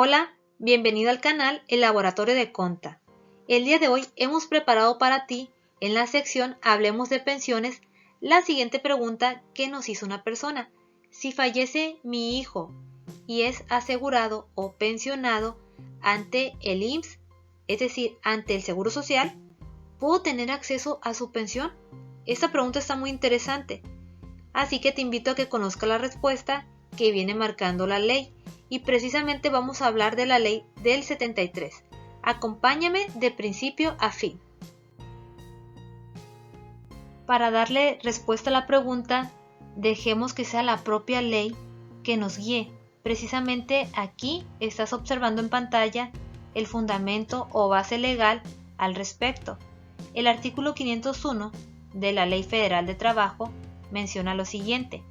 Hola, bienvenido al canal El Laboratorio de Conta. El día de hoy hemos preparado para ti, en la sección Hablemos de Pensiones, la siguiente pregunta que nos hizo una persona. Si fallece mi hijo y es asegurado o pensionado ante el IMSS, es decir, ante el Seguro Social, ¿puedo tener acceso a su pensión? Esta pregunta está muy interesante, así que te invito a que conozcas la respuesta que viene marcando la ley. Y precisamente vamos a hablar de la ley del 73. Acompáñame de principio a fin. Para darle respuesta a la pregunta, dejemos que sea la propia ley que nos guíe. Precisamente aquí estás observando en pantalla el fundamento o base legal al respecto. El artículo 501 de la Ley Federal de Trabajo menciona lo siguiente: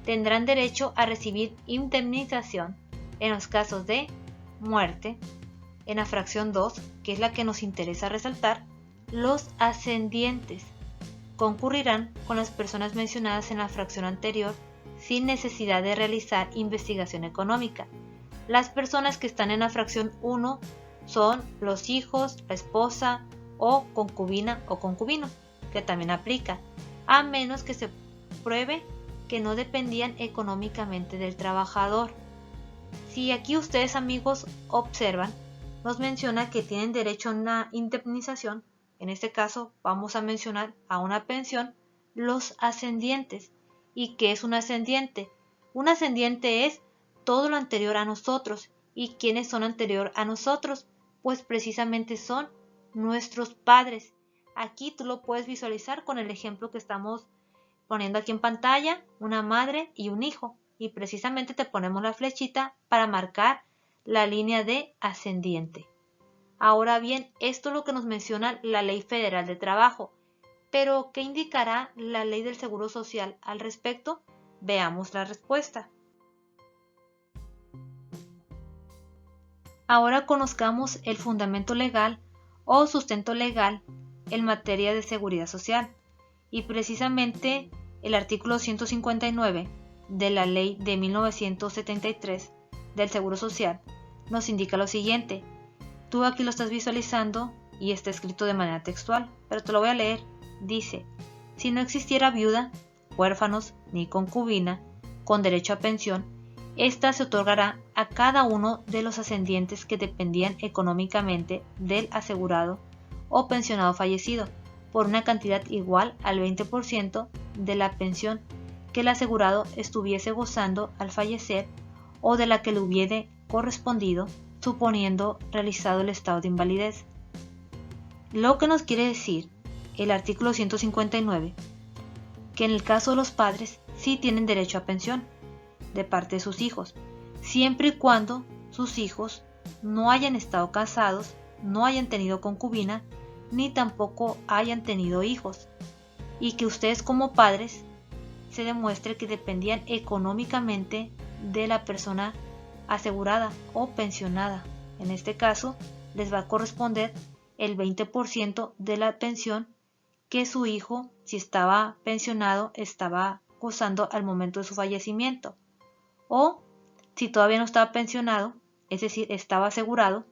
tendrán derecho a recibir indemnización en los casos de muerte. En la fracción 2, que es la que nos interesa resaltar, los ascendientes concurrirán con las personas mencionadas en la fracción anterior sin necesidad de realizar investigación económica. Las personas que están en la fracción 1 son los hijos, la esposa o concubina o concubino, que también aplica, a menos que se pruebe que no dependían económicamente del trabajador. Si aquí ustedes, amigos, observan, nos menciona que tienen derecho a una indemnización. En este caso vamos a mencionar a una pensión los ascendientes. ¿Y qué es un ascendiente? Un ascendiente es todo lo anterior a nosotros. ¿Y quiénes son anterior a nosotros? Pues precisamente son nuestros padres. Aquí tú lo puedes visualizar con el ejemplo que estamos poniendo aquí en pantalla, una madre y un hijo. Y precisamente te ponemos la flechita para marcar la línea de ascendiente. Ahora bien, esto es lo que nos menciona la Ley Federal de Trabajo. Pero, ¿qué indicará la Ley del Seguro Social al respecto? Veamos la respuesta. Ahora conozcamos el fundamento legal o sustento legal en materia de seguridad social. Y precisamente el artículo 159 de la Ley de 1973 del Seguro Social nos indica lo siguiente. Tú aquí lo estás visualizando y está escrito de manera textual, pero te lo voy a leer. Dice: si no existiera viuda, huérfanos ni concubina con derecho a pensión, esta se otorgará a cada uno de los ascendientes que dependían económicamente del asegurado o pensionado fallecido, por una cantidad igual al 20% de la pensión que el asegurado estuviese gozando al fallecer o de la que le hubiere correspondido, suponiendo realizado el estado de invalidez. Lo que nos quiere decir el artículo 159, que en el caso de los padres sí tienen derecho a pensión de parte de sus hijos, siempre y cuando sus hijos no hayan estado casados, no hayan tenido concubina, ni tampoco hayan tenido hijos, y que ustedes como padres se demuestre que dependían económicamente de la persona asegurada o pensionada. En este caso, les va a corresponder el 20% de la pensión que su hijo, si estaba pensionado, estaba gozando al momento de su fallecimiento. O si todavía no estaba pensionado, es decir, estaba asegurado,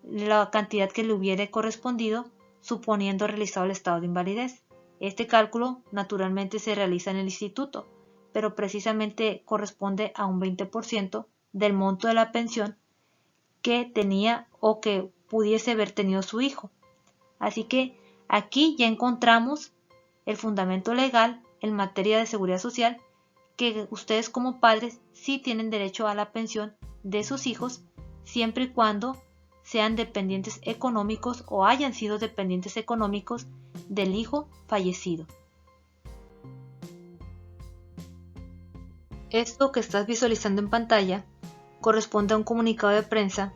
la cantidad que le hubiera correspondido, suponiendo realizado el estado de invalidez. Este cálculo naturalmente se realiza en el instituto, pero precisamente corresponde a un 20% del monto de la pensión que tenía o que pudiese haber tenido su hijo. Así que aquí ya encontramos el fundamento legal en materia de seguridad social, que ustedes como padres sí tienen derecho a la pensión de sus hijos, siempre y cuando sean dependientes económicos o hayan sido dependientes económicos del hijo fallecido. Esto que estás visualizando en pantalla corresponde a un comunicado de prensa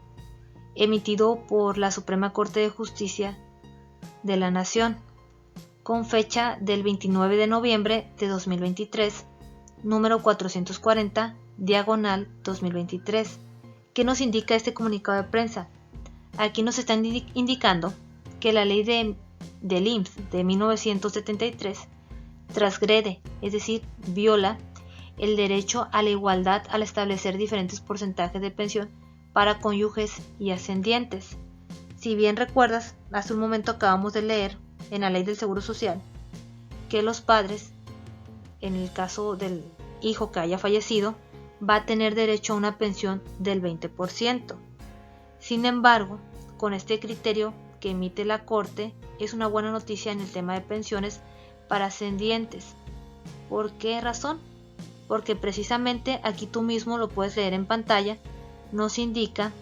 emitido por la Suprema Corte de Justicia de la Nación con fecha del 29 de noviembre de 2023, número 440, diagonal 2023. ¿Qué nos indica este comunicado de prensa? Aquí nos están indicando que la ley del IMSS de 1973 transgrede, es decir, viola el derecho a la igualdad al establecer diferentes porcentajes de pensión para cónyuges y ascendientes. Si bien recuerdas, hace un momento acabamos de leer en la ley del Seguro Social que los padres, en el caso del hijo que haya fallecido, va a tener derecho a una pensión del 20%. Sin embargo, con este criterio que emite la Corte, es una buena noticia en el tema de pensiones para ascendientes. ¿Por qué razón? Porque precisamente aquí tú mismo lo puedes leer en pantalla, nos indica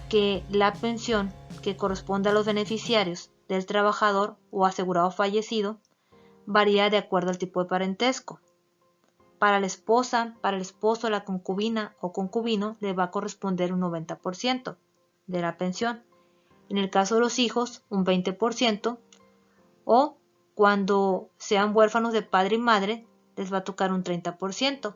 que la pensión que corresponde a los beneficiarios del trabajador o asegurado fallecido varía de acuerdo al tipo de parentesco. Para la esposa, para el esposo, la concubina o concubino le va a corresponder un 90% de la pensión. En el caso de los hijos, un 20%, o cuando sean huérfanos de padre y madre, les va a tocar un 30%.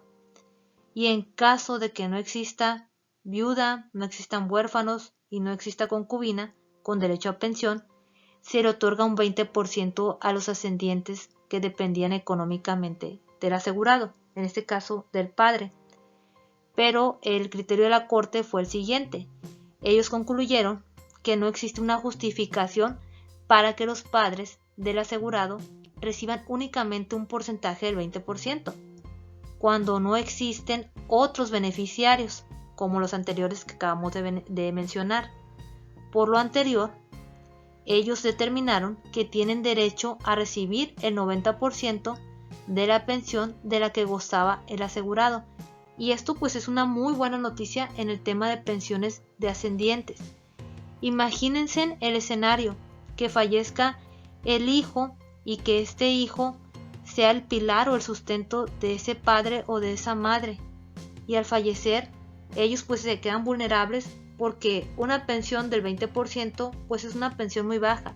Y en caso de que no exista viuda, no existan huérfanos y no exista concubina con derecho a pensión, se le otorga un 20% a los ascendientes que dependían económicamente del asegurado, en este caso del padre. Pero el criterio de la Corte fue el siguiente. Ellos concluyeron que no existe una justificación para que los padres del asegurado reciban únicamente un porcentaje del 20%, cuando no existen otros beneficiarios, como los anteriores que acabamos de mencionar. Por lo anterior, ellos determinaron que tienen derecho a recibir el 90% de la pensión de la que gozaba el asegurado. Y esto pues es una muy buena noticia en el tema de pensiones de ascendientes. Imagínense el escenario, que fallezca el hijo y que este hijo sea el pilar o el sustento de ese padre o de esa madre. Y al fallecer, ellos pues se quedan vulnerables porque una pensión del 20% pues es una pensión muy baja.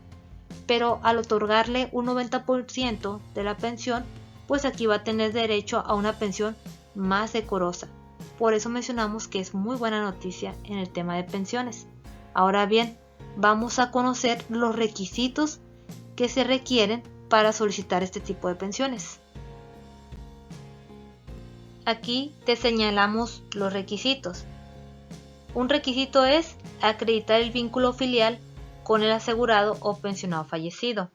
Pero al otorgarle un 90% de la pensión, pues aquí va a tener derecho a una pensión más decorosa. Por eso mencionamos que es muy buena noticia en el tema de pensiones. Ahora bien, vamos a conocer los requisitos que se requieren para solicitar este tipo de pensiones. Aquí te señalamos los requisitos. Un requisito es acreditar el vínculo filial con el asegurado o pensionado fallecido.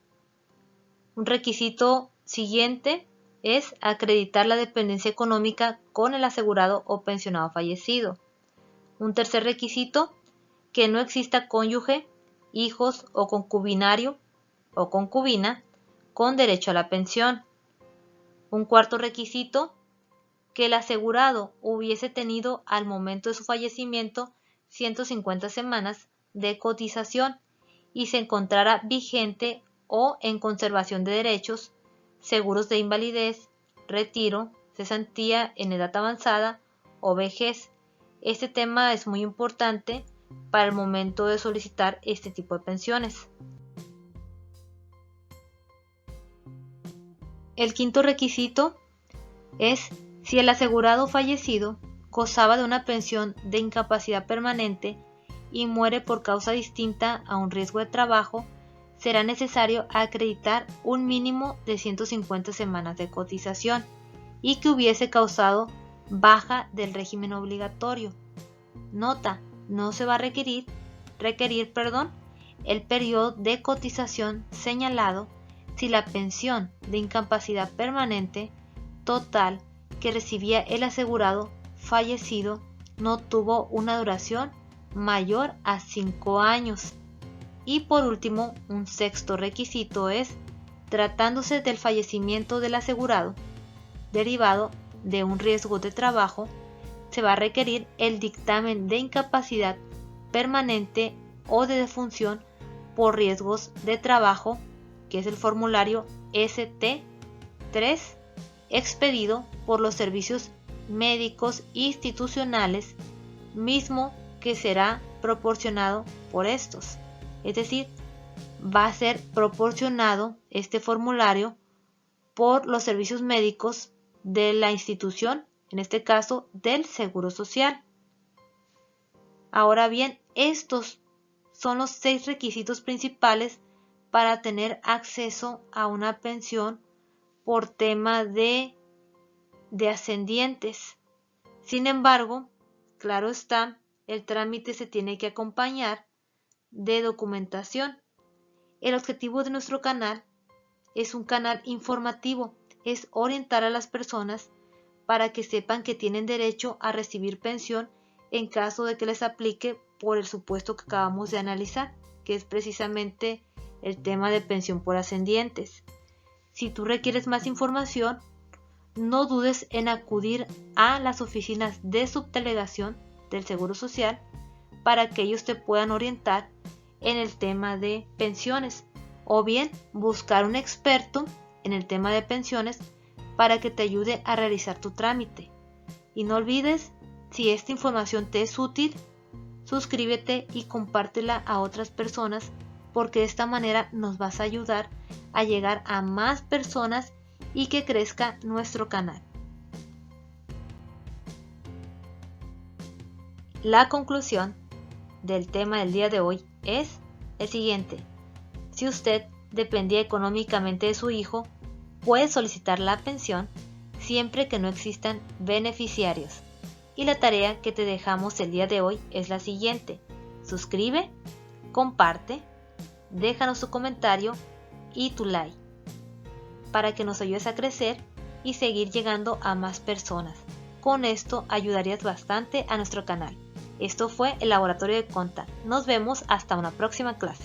Un requisito siguiente es acreditar la dependencia económica con el asegurado o pensionado fallecido. Un tercer requisito, que no exista cónyuge, hijos o concubinario o concubina con derecho a la pensión. Un cuarto requisito, que el asegurado hubiese tenido al momento de su fallecimiento 150 semanas de cotización y se encontrara vigente o en conservación de derechos, seguros de invalidez, retiro, cesantía en edad avanzada o vejez. Este tema es muy importante para el momento de solicitar este tipo de pensiones. El quinto requisito es si el asegurado fallecido gozaba de una pensión de incapacidad permanente y muere por causa distinta a un riesgo de trabajo, será necesario acreditar un mínimo de 150 semanas de cotización y que hubiese causado baja del régimen obligatorio. Nota, no se va a requerir el periodo de cotización señalado si la pensión de incapacidad permanente total que recibía el asegurado fallecido no tuvo una duración mayor a 5 años. Y por último, un sexto requisito es, tratándose del fallecimiento del asegurado derivado de un riesgo de trabajo, se va a requerir el dictamen de incapacidad permanente o de defunción por riesgos de trabajo, que es el formulario ST3, expedido por los servicios médicos institucionales, mismo que será proporcionado por estos. Es decir, va a ser proporcionado este formulario por los servicios médicos de la institución, en este caso del Seguro Social. Ahora bien, estos son los 6 requisitos principales para tener acceso a una pensión por tema de ascendientes. Sin embargo, claro está el trámite se tiene que acompañar de documentación. El objetivo de nuestro canal es un canal informativo, es orientar a las personas para que sepan que tienen derecho a recibir pensión en caso de que les aplique por el supuesto que acabamos de analizar, que es precisamente el tema de pensión por ascendientes. Si tú requieres más información, no dudes en acudir a las oficinas de subdelegación del Seguro Social para que ellos te puedan orientar en el tema de pensiones, o bien buscar un experto en el tema de pensiones para que te ayude a realizar tu trámite. Y no olvides, si esta información te es útil, suscríbete y compártela a otras personas, porque de esta manera nos vas a ayudar a llegar a más personas y que crezca nuestro canal. La conclusión del tema del día de hoy es el siguiente: si usted dependía económicamente de su hijo, puede solicitar la pensión siempre que no existan beneficiarios. Y la tarea que te dejamos el día de hoy es la siguiente: suscribe, comparte, déjanos tu comentario y tu like para que nos ayudes a crecer y seguir llegando a más personas. Con esto ayudarías bastante a nuestro canal. Esto fue el Laboratorio de Conta. Nos vemos hasta una próxima clase.